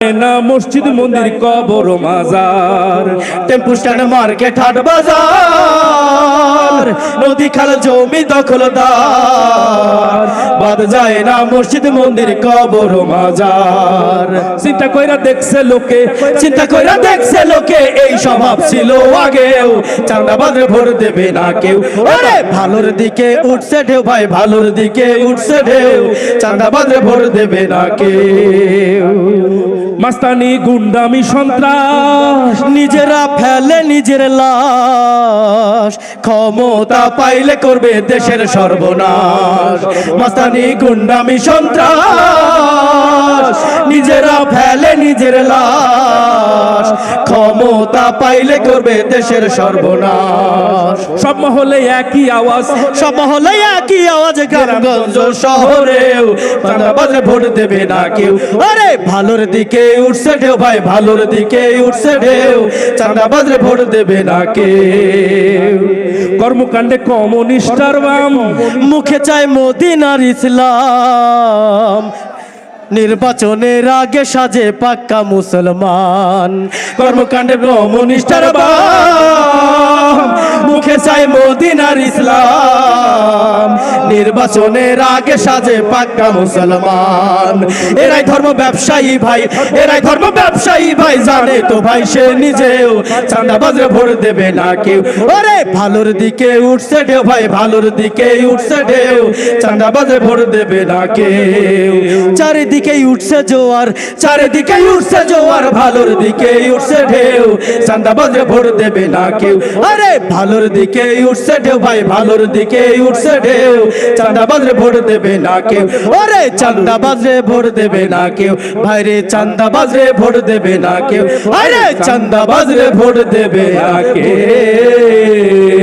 না মসজিদ মন্দির কবর মাজার, টেম্পু স্ট্যান্ড মার্কেট হাট বাজার, নদী খাল জমি দখলদার, বাদ যায় না মসজিদ মন্দির কবর মাজার। চিন্তা কইরা দেখছে লোকে, চিন্তা কইরা দেখছে লোকে, এই স্বভাব ছিল আগেও, চাঁদাবাজে ভোট দেবে না কেউ। ওরে ভালোর দিকে উঠছে ঢেউ ভাই, ভালোর দিকে উঠছে ঢেউ, চাঁদাবাজে ভোট দেবে না কেউ। মাস্তানি গুন্ডামি সন্ত্রাস, নিজেরা ফেলে নিজের লাশ, ক্ষমতা পাইলে করবে দেশের সর্বনাশ। মাস্তানি গুন্ডামি সন্ত্রাস, নিজেরা ফেলে নিজের লাশ, ক্ষমতা পাইলে করবে দেশের সর্বনাশ। সব মহলে একই আওয়াজ, সব মহলে একই আওয়াজ, গ্রামগঞ্জ শহরেও চাঁদাবাজে ভোট দেবে না কেউ। আরে ভালোর দিকে উঠছে ঢেউ ভাই, ভালোর দিকে উঠছে ঢেউ, চাঁদাবাজে ভোট দেবে না কেউ। কর্মকাণ্ডে কমিউনিস্ট আর বাম, মুখে চায় মদিনার ইসলাম, নির্বাচনের আগে সাজে পাক্কা মুসলমান। কর্মকাণ্ডে কমিউনিস্ট আর বাম, মুখে চায় মদিনার ইসলাম, নির্বাচনের আগে সাজে পাক্কা মুসলমান। এরাই ধর্ম ব্যবসায়ী ভাই, এরাই ধর্ম ব্যবসায়ী ভাই, জানে তো ভাই সে নিজেও, চাঁদাবাজে ভোট দেবে না কেউ। ওরে ভালোর দিকে উঠছে ঢেউ ভাই, ভালোর দিকে উঠছে ঢেউ, চাঁদাবাজে ভোট দেবে না কেউ। চারিদিকে উঠছে জোয়ার, চারিদিকে উঠছে জোয়ার, ভালোর দিকে উঠছে ঢেউ, চাঁদাবাজে ভোট দেবে না কেউ। আরে ভালোর দিকে উঠছে ঢেউ ভাই, ভালোর দিকে উঠছে ঢেউ, চাঁদাবাজে ভোট দেবে না কেউ। ওরে চাঁদাবাজে ভোট দেবে না কেউ ভাই রে, চাঁদাবাজে ভোট দেবে না কেউ। আরে চাঁদাবাজে ভোট দেবে না কেউ।